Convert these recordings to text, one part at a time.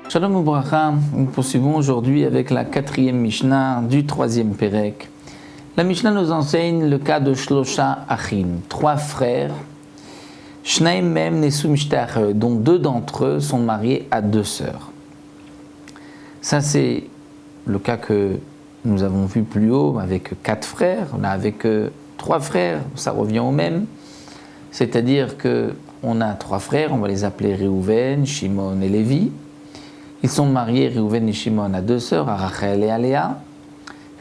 Shalom Ubracha, nous poursuivons aujourd'hui avec la 4e Mishnah du 3e Pérek. La Mishnah nous enseigne le cas de Shlosha Achim, 3 frères, Shnaim Mem Nesu Mishtach, dont 2 d'entre eux sont mariés à 2 sœurs. Ça c'est le cas que nous avons vu plus haut avec 4 frères, là avec 3 frères, ça revient au même. C'est-à-dire qu'on a 3 frères, on va les appeler Réhouven, Shimon et Lévi. Ils sont mariés, Réhouven et Shimon, à 2 sœurs, à Rachel et à Léa.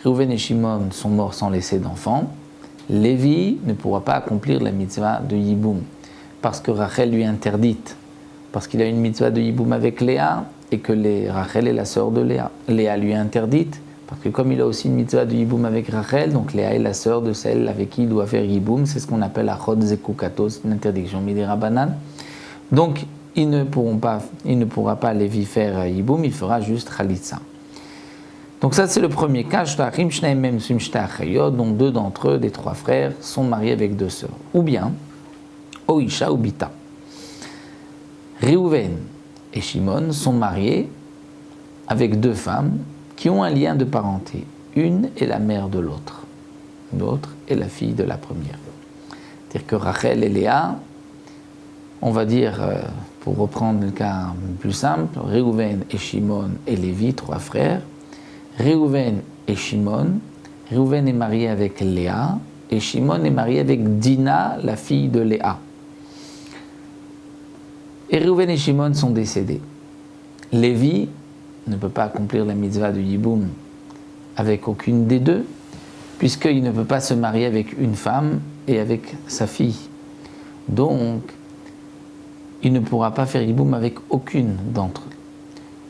Réhouven et Shimon sont morts sans laisser d'enfants. Lévi ne pourra pas accomplir la mitzvah de Yiboum, parce que Rachel lui est interdite, parce qu'il a une mitzvah de Yiboum avec Léa, et que Rachel est la sœur de Léa. Léa lui est interdite, parce que comme il a aussi une mitzvah de Yiboum avec Rachel, donc Léa est la sœur de celle avec qui il doit faire Yiboum, c'est ce qu'on appelle Achot Zekukato, c'est une interdiction Midera Banan. Donc, il ne pourra pas Lévi faire Yiboum, il fera juste Khalitsa. Donc ça c'est le premier cas, Shtachim Shnaim Mem Nesu Mishtach, dont 2 d'entre eux, des 3 frères, sont mariés avec 2 sœurs. Ou bien, Oisha ou Bita. Réhouven et Shimon sont mariés avec 2 femmes qui ont un lien de parenté. Une est la mère de l'autre, l'autre est la fille de la première. C'est-à-dire que Rachel et Léa, on va dire, pour reprendre le cas plus simple, Réhouven et Shimon et Lévi, 3 frères. Réhouven et Shimon, Réhouven est marié avec Léa et Shimon est marié avec Dina, la fille de Léa. Et Réhouven et Shimon sont décédés. Lévi ne peut pas accomplir la mitzvah de Yiboum avec aucune des 2, puisqu'il ne peut pas se marier avec une femme et avec sa fille. Donc, il ne pourra pas faire Yiboum avec aucune d'entre eux,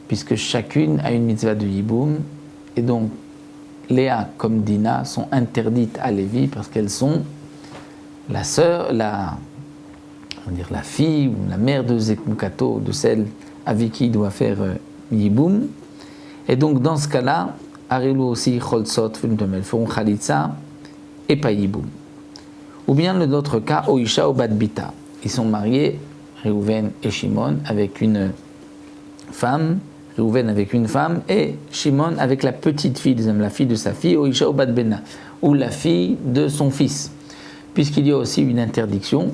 puisque chacune a une mitzvah de Yiboum, et donc Léa comme Dina sont interdites à Lévi parce qu'elles sont la sœur, la fille ou la mère de Zekukato, de celle avec qui il doit faire Yiboum. Et donc dans ce cas-là, Arilu aussi Cholsot, feront Khalitsa et pas Yiboum. Ou bien l'autre cas, Oisha ou Badbita. Ils sont mariés, Réhouven et Shimon, avec une femme, Réhouven avec une femme, et Shimon avec la petite fille, la fille de sa fille, Oisha ou Badbena, ou la fille de son fils. Puisqu'il y a aussi une interdiction,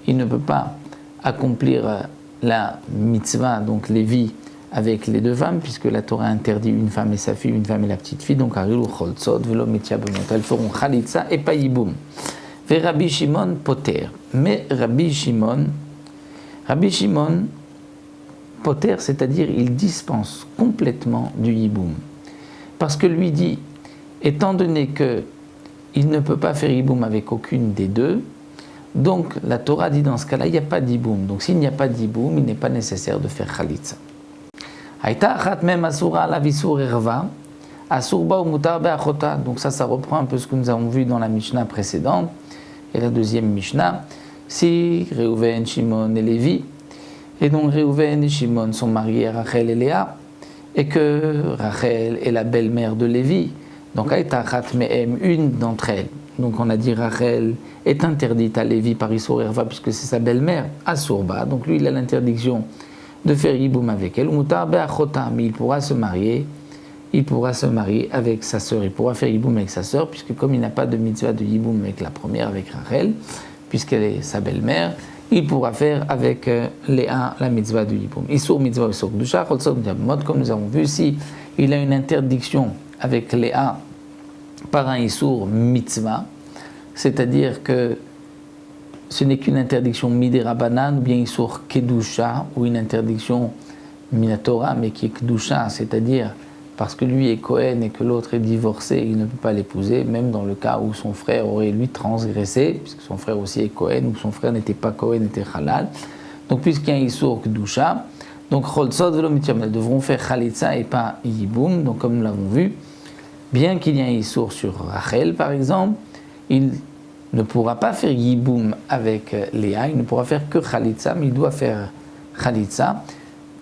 il ne peut pas accomplir la mitzvah, donc Lévi, avec les 2 femmes, puisque la Torah interdit une femme et sa fille, une femme et la petite fille, donc Arilu Cholsot, Velo Mitia Benot, elles feront Khalitsa et pas Yiboum. Ve Rabbi Shimon Poter. Mais Rabbi Shimon Poter, c'est-à-dire il dispense complètement du Yiboum. Parce que lui dit, étant donné qu'il ne peut pas faire Yiboum avec aucune des 2, donc la Torah dit dans ce cas-là, il n'y a pas d'Yiboum. Donc s'il n'y a pas d'Yiboum, il n'est pas nécessaire de faire Khalitsa. Aïta achat mem asura la visur erva, asurba ou mutar be'achota. Donc ça reprend un peu ce que nous avons vu dans la Mishnah précédente. Et la 2e Mishnah, si Réhouven, Shimon et Lévi, et donc Réhouven et Shimon sont mariés à Rachel et Léa, et que Rachel est la belle-mère de Lévi, donc Aïta achat mehem, une d'entre elles. Donc on a dit Rachel est interdite à Lévi par Isur Erva, puisque c'est sa belle-mère, Asurba, donc lui il a l'interdiction de faire Yiboum avec elle, Mutar be'achota, mais il pourra se marier avec sa sœur, il pourra faire Yiboum avec sa sœur, puisque comme il n'a pas de mitzvah de Yiboum avec la première, avec Rachel, puisqu'elle est sa belle-mère, il pourra faire avec Léa la mitzvah de Yiboum. Isur mitzvah isur kedusha, cholsot mode, comme nous avons vu, si il a une interdiction avec Léa par un isur mitzvah, c'est-à-dire que ce n'est qu'une interdiction midera banan, ou bien isur kedusha, ou une interdiction minatora, mais qui est kedusha, c'est-à-dire parce que lui est Cohen et que l'autre est divorcé, il ne peut pas l'épouser, même dans le cas où son frère aurait lui transgressé, puisque son frère aussi est Cohen, ou son frère n'était pas Cohen, était halal. Donc puisqu'il y a un Issour Kedusha, donc Cholsot velo mityam, elles devront faire Khalitsa et pas Yiboum, donc comme nous l'avons vu, bien qu'il y ait un Issour sur Rachel par exemple, il ne pourra pas faire Yiboum avec Léa, il ne pourra faire que Khalitsa, mais il doit faire Khalitsa.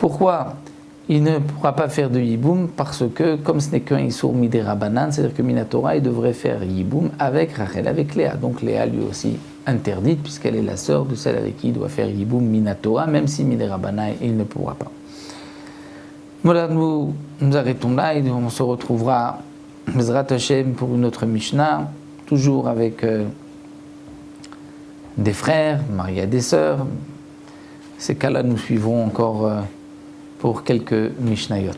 Pourquoi il ne pourra pas faire de Yiboum parce que, comme ce n'est qu'un Issour Midé Rabanan, c'est-à-dire que Minatora, il devrait faire Yiboum avec Rachel, avec Léa. Donc Léa lui aussi interdite, puisqu'elle est la sœur de celle avec qui il doit faire Yiboum Minatora, même si Midé Rabanan, il ne pourra pas. Voilà, nous arrêtons là et on se retrouvera Bezrat Hashem pour une autre Mishnah, toujours avec des frères, mariés à des sœurs. Ces cas-là, nous suivrons encore pour quelques Mishnayot.